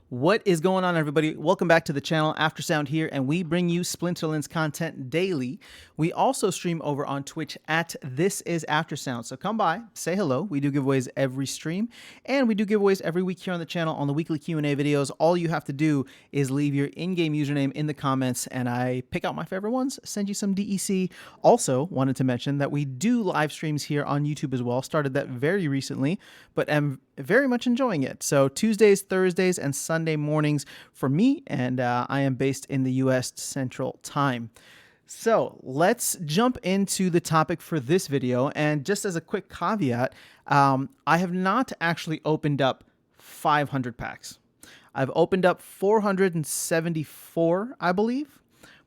What is going on, everybody? Welcome back to the channel. Aftersound here, and we bring you Splinterlands content daily. We also stream over on Twitch at This Is Aftersound. So come by, say hello. We do giveaways every stream, and we do giveaways every week here on the channel on the weekly Q&A videos. All you have to do is leave your in-game username in the comments, and I pick out my favorite ones, send you some DEC. Also, wanted to mention that we do live streams here on YouTube as well. Started that very recently, but am very much enjoying it. So Tuesdays, Thursdays, and Sunday mornings for me, and I am based in the US Central Time. So let's jump into the topic for this video. And just as a quick caveat, I have not actually opened up 500 packs. I've opened up 474, I believe,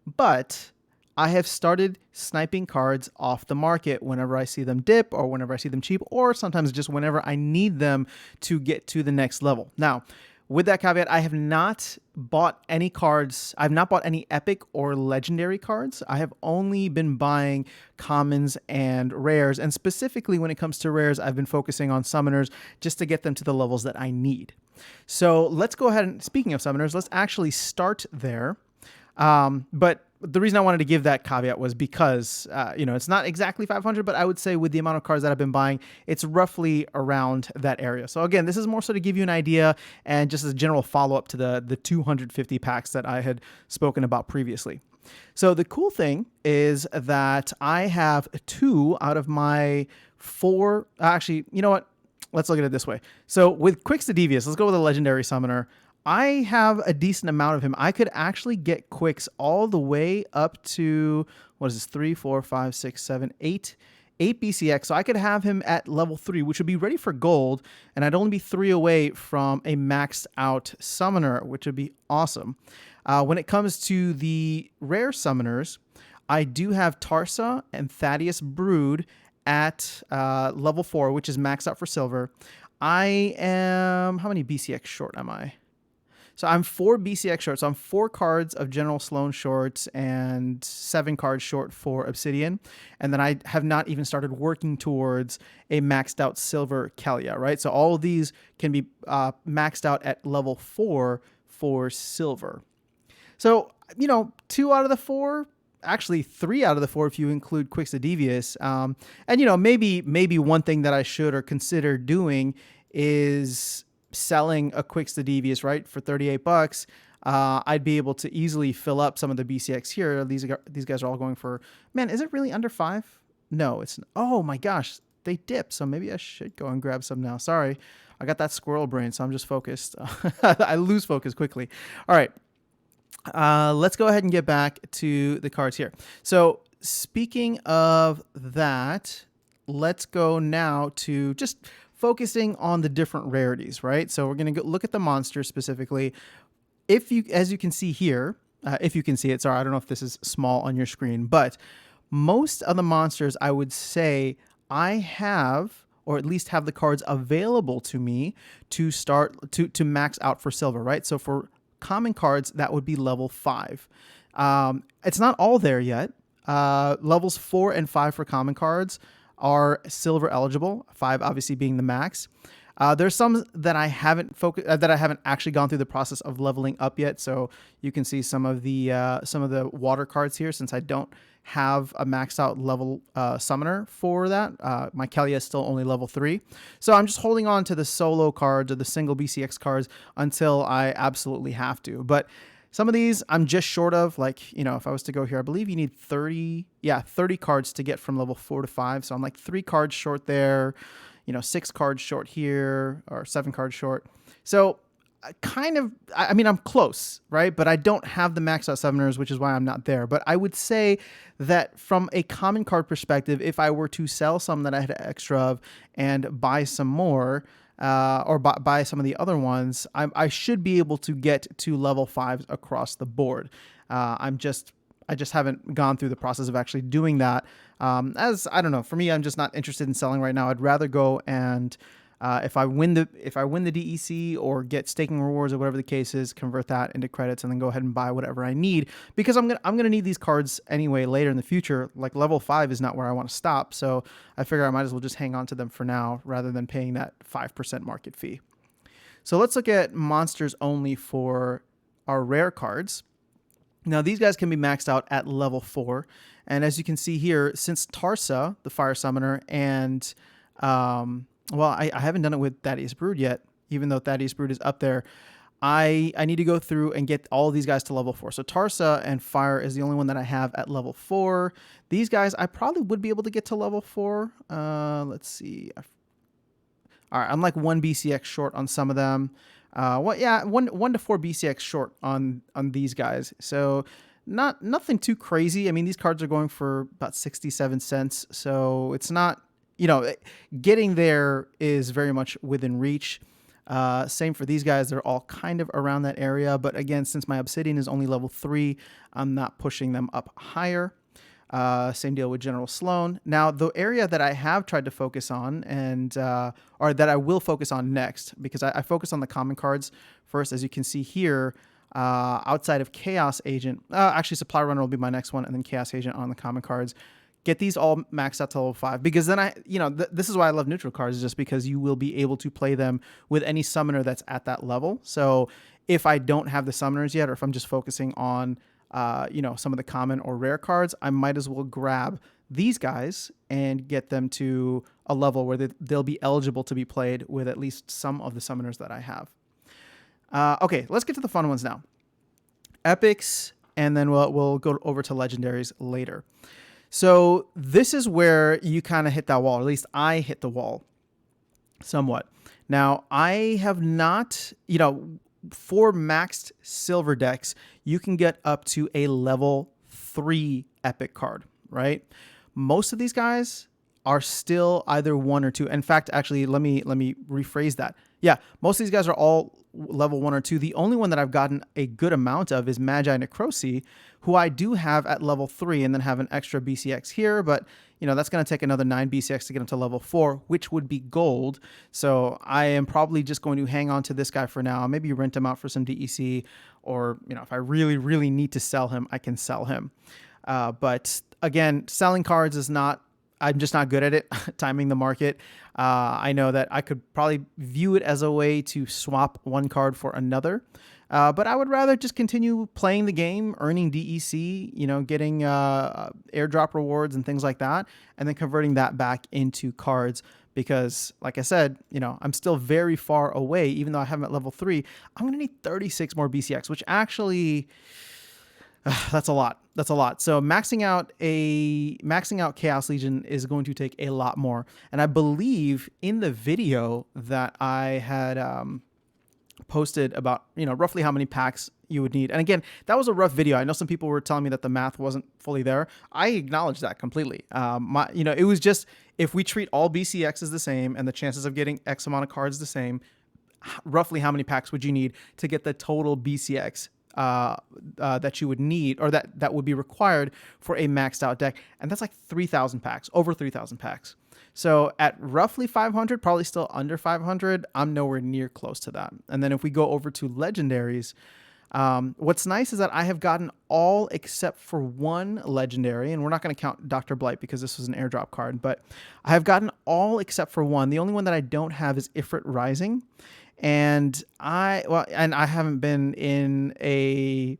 but I have started sniping cards off the market whenever I see them dip or whenever I see them cheap, or sometimes just whenever I need them to get to the next level. Now, with that caveat, I have not bought any cards. I've not bought any epic or legendary cards. I have only been buying commons and rares. And specifically when it comes to rares, I've been focusing on summoners just to get them to the levels that I need. So let's go ahead and, speaking of summoners, let's actually start there. But the reason I wanted to give that caveat was because, it's not exactly 500, but I would say with the amount of cards that I've been buying, it's roughly around that area. So again, this is more so to give you an idea and just as a general follow-up to the 250 packs that I had spoken about previously. So the cool thing is that I have 2 out of my 4, actually, you know what? Let's look at it this way. So with Quixote, let's go with a legendary summoner. I have a decent amount of him. I could actually get Quix all the way up to, what is this, 3, 4, 5, 6, 7, 8 BCX. So I could have him at level 3, which would be ready for gold, and I'd only be 3 away from a maxed out summoner, which would be awesome. When it comes to the rare summoners, I do have Tarsa and Thaddeus Brood at level 4, which is maxed out for silver. I am, how many BCX short am I? So I'm 4 BCX short. So I'm 4 cards of General Sloan short and 7 cards short for Obsidian. And then I have not even started working towards a maxed out silver Kalia, right? So all of these can be maxed out at level 4 for silver. So, 2 out of the 4, actually 3 out of the 4 if you include Quixote. And, maybe one thing that I should or consider doing is selling a Quixote, right, for 38 bucks. I'd be able to easily fill up some of the BCX here. These guys are all going for, man, is it really under 5? No, it's, oh my gosh, they dipped. So maybe I should go and grab some now. Sorry, I got that squirrel brain, so I'm just focused. I lose focus quickly. All right, let's go ahead and get back to the cards here. So speaking of that, let's go now to just focusing on the different rarities, right? So we're going to look at the monsters specifically. As you can see here, if you can see it, sorry, I don't know if this is small on your screen, but most of the monsters, I would say I have, or at least have the cards available to me to start to max out for silver, right? So for common cards, that would be level 5. It's not all there yet. Levels 4 and 5 for common cards are silver eligible, 5 obviously being the max. There's some that I haven't actually gone through the process of leveling up yet. So you can see some of the water cards here, since I don't have a maxed out level summoner for that. My Kalia is still only level 3. So I'm just holding on to the solo cards or the single BCX cards until I absolutely have to. But some of these I'm just short of, like, if I was to go here, I believe you need 30 cards to get from level 4 to 5. So I'm like 3 cards short there, 6 cards short here, or 7 cards short. So I'm close, right? But I don't have the maxed out summoners, which is why I'm not there. But I would say that from a common card perspective, if I were to sell some that I had extra of and buy some more, or buy some of the other ones, I should be able to get to level 5s across the board. I just haven't gone through the process of actually doing that. As I don't know, for me, I'm just not interested in selling right now. I'd rather go and if I win the DEC or get staking rewards or whatever the case is, convert that into credits and then go ahead and buy whatever I need, because I'm gonna need these cards anyway later in the future. Like level 5 is not where I want to stop, so I figure I might as well just hang on to them for now rather than paying that 5% market fee. So let's look at monsters only for our rare cards. Now, these guys can be maxed out at level 4. And as you can see here, since Tarsa, the Fire Summoner, and, well, I haven't done it with Thaddeus Brood yet, even though Thaddeus Brood is up there. I need to go through and get all of these guys to level 4. So Tarsa and Fire is the only one that I have at level 4. These guys, I probably would be able to get to level 4. Let's see. All right, I'm like 1 BCX short on some of them. Yeah, 1 to 4 BCX short on these guys. So nothing too crazy. I mean, these cards are going for about 67 cents. So it's not, getting there is very much within reach. Same for these guys. They're all kind of around that area. But again, since my Obsidian is only level 3, I'm not pushing them up higher. Same deal with General Sloan. Now, the area that I have tried to focus on or that I will focus on next, because I focus on the common cards first, as you can see here, outside of Chaos Agent. Actually, Supply Runner will be my next one, and then Chaos Agent on the common cards. Get these all maxed out to level 5, because then this is why I love neutral cards, just because you will be able to play them with any summoner that's at that level. So if I don't have the summoners yet, or if I'm just focusing on some of the common or rare cards, I might as well grab these guys and get them to a level where they'll be eligible to be played with at least some of the summoners that I have. Okay, let's get to the fun ones now. Epics, and then we'll go over to legendaries later. So this is where you kind of hit that wall, or at least I hit the wall somewhat. Now, I have not, for maxed silver decks, you can get up to a level 3 epic card, right? Most of these guys are still either 1 or 2. In fact, actually, let me rephrase that. Yeah, most of these guys are all level 1 or 2. The only one that I've gotten a good amount of is Magi Necrosi, who I do have at level 3 and then have an extra BCX here, but that's going to take another 9 BCX to get him to level 4, which would be gold. So I am probably just going to hang on to this guy for now, maybe rent him out for some DEC, or if I really, really need to sell him, I can sell him. But again, selling cards is I'm just not good at it, timing the market. I know that I could probably view it as a way to swap one card for another. But I would rather just continue playing the game, earning DEC, getting airdrop rewards and things like that, and then converting that back into cards. Because, like I said, I'm still very far away. Even though I have him at level 3, I'm going to need 36 more BCX, which actually... that's a lot. That's a lot. So maxing out Chaos Legion is going to take a lot more. And I believe in the video that I had posted about, roughly how many packs you would need. And again, that was a rough video. I know some people were telling me that the math wasn't fully there. I acknowledge that completely. It was just, if we treat all BCXs the same and the chances of getting X amount of cards the same, roughly how many packs would you need to get the total BCX that you would need, or that would be required for a maxed out deck? And that's like 3,000 packs, over 3,000 packs. So at roughly 500, probably still under 500, I'm nowhere near close to that. And then if we go over to legendaries, what's nice is that I have gotten all except for one legendary, and we're not going to count Dr. Blight because this was an airdrop card, but I have gotten all except for one. The only one that I don't have is Ifrit Rising. And I haven't been in a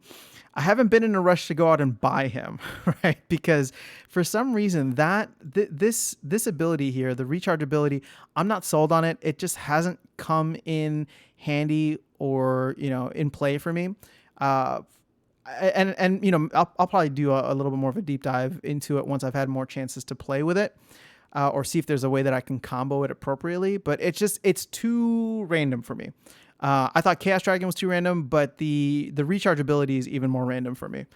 rush to go out and buy him, right? Because for some reason this ability here, the recharge ability, I'm not sold on it. It just hasn't come in handy or, in play for me. I'll probably do a little bit more of a deep dive into it once I've had more chances to play with it. Or see if there's a way that I can combo it appropriately. But it's too random for me. I thought Chaos Dragon was too random, but the recharge ability is even more random for me.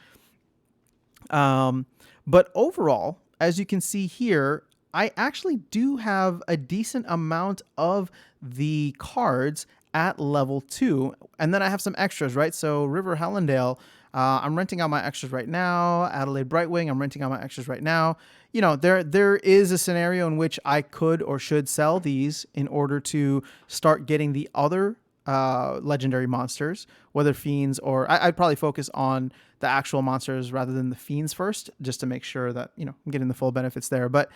But overall, as you can see here, I actually do have a decent amount of the cards at level 2. And then I have some extras, right? So River Hellendale, I'm renting out my extras right now. Adelaide Brightwing, I'm renting out my extras right now. There is a scenario in which I could or should sell these in order to start getting the other legendary monsters, whether fiends or I'd probably focus on the actual monsters rather than the fiends first, just to make sure that, I'm getting the full benefits there. But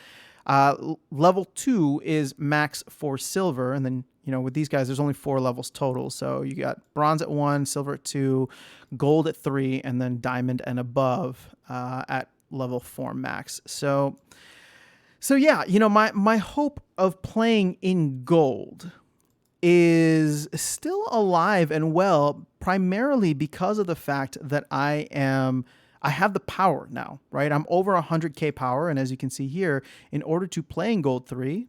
level 2 is max for silver, and then with these guys, there's only 4 levels total. So you got bronze at 1, silver at 2, gold at 3, and then diamond and above at level 4 max. So yeah, my hope of playing in gold is still alive and well, primarily because of the fact that I have the power now, right? I'm over 100k power, and as you can see here, in order to play in Gold 3,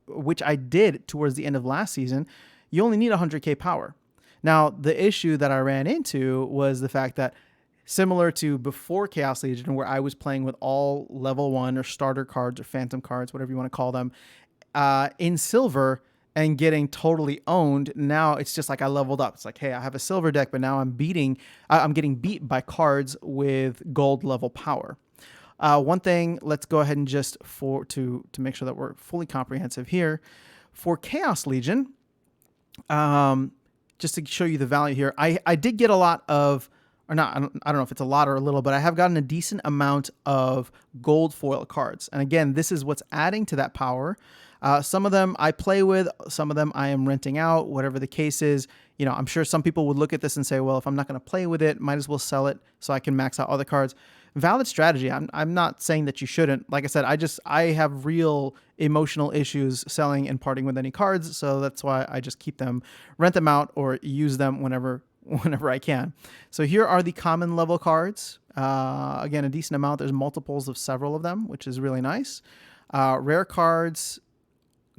which I did towards the end of last season, you only need 100k power. Now, the issue that I ran into was the fact that, similar to before Chaos Legion, where I was playing with all level 1 or starter cards or phantom cards, whatever you want to call them, in silver, and getting totally owned. Now it's just like I leveled up. It's like, hey, I have a silver deck, but now I'm getting beat by cards with gold level power. One thing, let's go ahead and just to make sure that we're fully comprehensive here. For Chaos Legion, just to show you the value here, I did get a lot of, or not, I don't know if it's a lot or a little, but I have gotten a decent amount of gold foil cards. And again, this is what's adding to that power. Some of them I play with, some of them I am renting out, whatever the case is. I'm sure some people would look at this and say, well, if I'm not going to play with it, might as well sell it so I can max out other cards. Valid strategy. I'm not saying that you shouldn't. Like I said, I have real emotional issues selling and parting with any cards, so that's why I just keep them, rent them out, or use them whenever I can. So here are the common level cards. Again, a decent amount. There's multiples of several of them, which is really nice. Rare cards,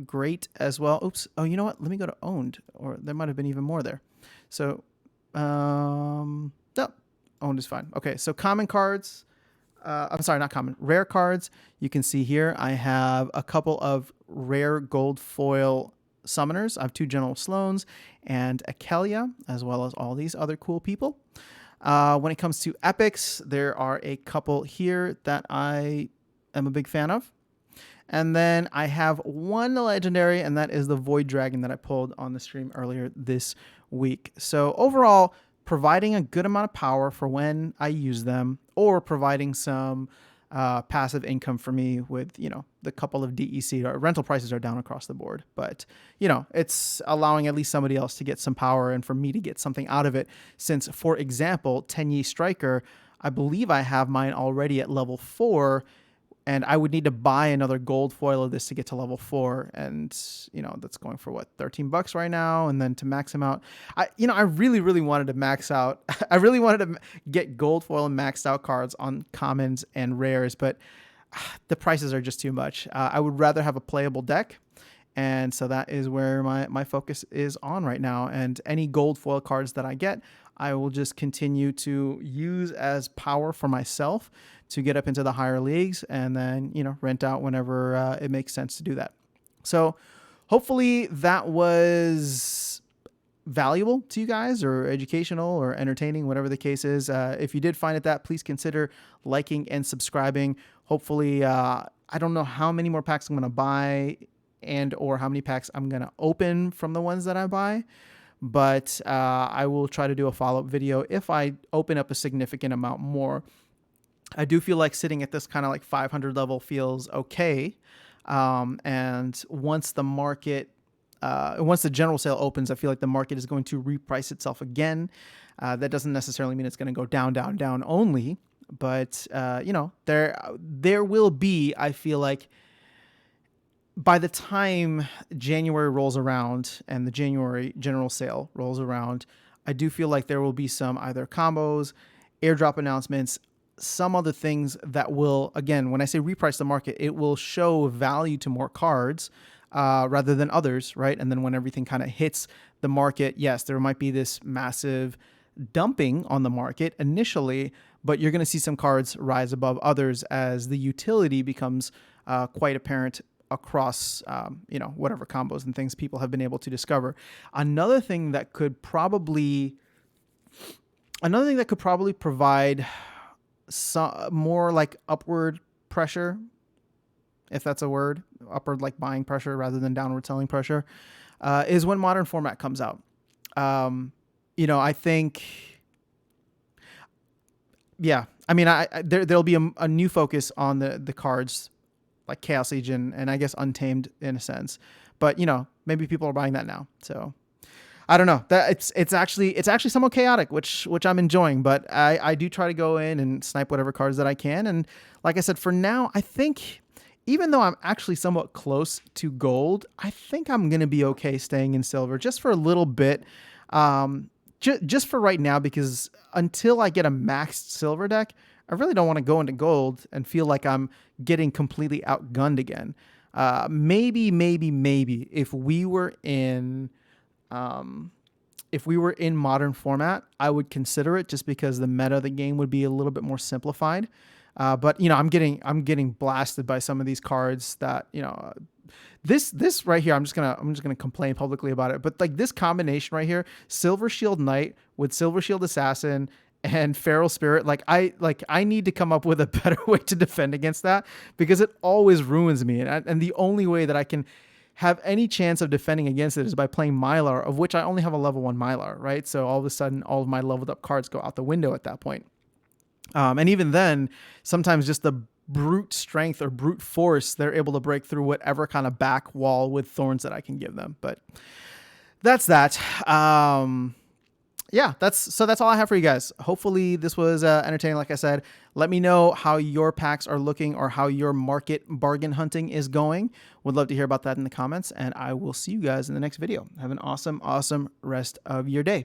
great as well. Oops. Oh, you know what? Let me go to owned, or there might have been even more there. So, no, owned is fine. Okay. So common cards, I'm sorry, not common, rare cards. You can see here, I have a couple of rare gold foil summoners. I have 2 General Sloans and Akelia, as well as all these other cool people. When it comes to epics, there are a couple here that I am a big fan of. And then I have one legendary, and that is the Void Dragon that I pulled on the stream earlier this week. So overall, providing a good amount of power for when I use them, or providing some passive income for me with, the couple of DEC, or rental prices are down across the board. But, it's allowing at least somebody else to get some power and for me to get something out of it. Since, for example, Tenyi Striker, I believe I have mine already at level 4, and I would need to buy another gold foil of this to get to level 4. And, that's going for what, $13 right now. And then to max him out, I really, really wanted to max out. I really wanted to get gold foil and maxed out cards on commons and rares, but the prices are just too much. I would rather have a playable deck. And so that is where my focus is on right now. And any gold foil cards that I get, I will just continue to use as power for myself to get up into the higher leagues, and then, rent out whenever it makes sense to do that. So hopefully that was valuable to you guys, or educational, or entertaining, whatever the case is. If you did find it that, please consider liking and subscribing. Hopefully, I don't know how many more packs I'm going to buy and or how many packs I'm going to open from the ones that I buy. But I will try to do a follow-up video if I open up a significant amount more. I do feel like sitting at this kind of like 500 level feels okay. And once the general sale opens, I feel like the market is going to reprice itself again. That doesn't necessarily mean it's going to go down, down, down only. But, there will be, I feel like, by the time January rolls around and the January general sale rolls around, I do feel like there will be some either combos, airdrop announcements, some other things that will, again, when I say reprice the market, it will show value to more cards rather than others, right? And then when everything kind of hits the market, yes, there might be this massive dumping on the market initially, but you're going to see some cards rise above others as the utility becomes quite apparent across, whatever combos and things people have been able to discover. Another thing that could probably provide some more like upward pressure, if that's a word, upward like buying pressure rather than downward selling pressure, is when Modern Format comes out. I think, yeah, I mean, there'll be a new focus on the cards like Chaos Legion and I guess Untamed in a sense. But, maybe people are buying that now. So I don't know. That it's actually somewhat chaotic, which I'm enjoying. But I do try to go in and snipe whatever cards that I can. And like I said, for now, I think even though I'm actually somewhat close to gold, I think I'm gonna be okay staying in silver just for a little bit. Just for right now, because until I get a maxed silver deck, I really don't want to go into gold and feel like I'm getting completely outgunned again. Maybe if we were in modern format, I would consider it just because the meta of the game would be a little bit more simplified. But I'm getting blasted by some of these cards that this right here. I'm just gonna complain publicly about it. But like this combination right here, Silver Shield Knight with Silver Shield Assassin and Feral Spirit, I need to come up with a better way to defend against that, because it always ruins me. And the only way that I can have any chance of defending against it is by playing Mylar, of which I only have a level 1 Mylar, right? So all of a sudden, all of my leveled up cards go out the window at that point. And even then, sometimes just the brute strength or brute force, they're able to break through whatever kind of back wall with thorns that I can give them. But that's that. Yeah, that's all I have for you guys. Hopefully this was entertaining. Like I said, let me know how your packs are looking or how your market bargain hunting is going. Would love to hear about that in the comments, and I will see you guys in the next video. Have an awesome rest of your day.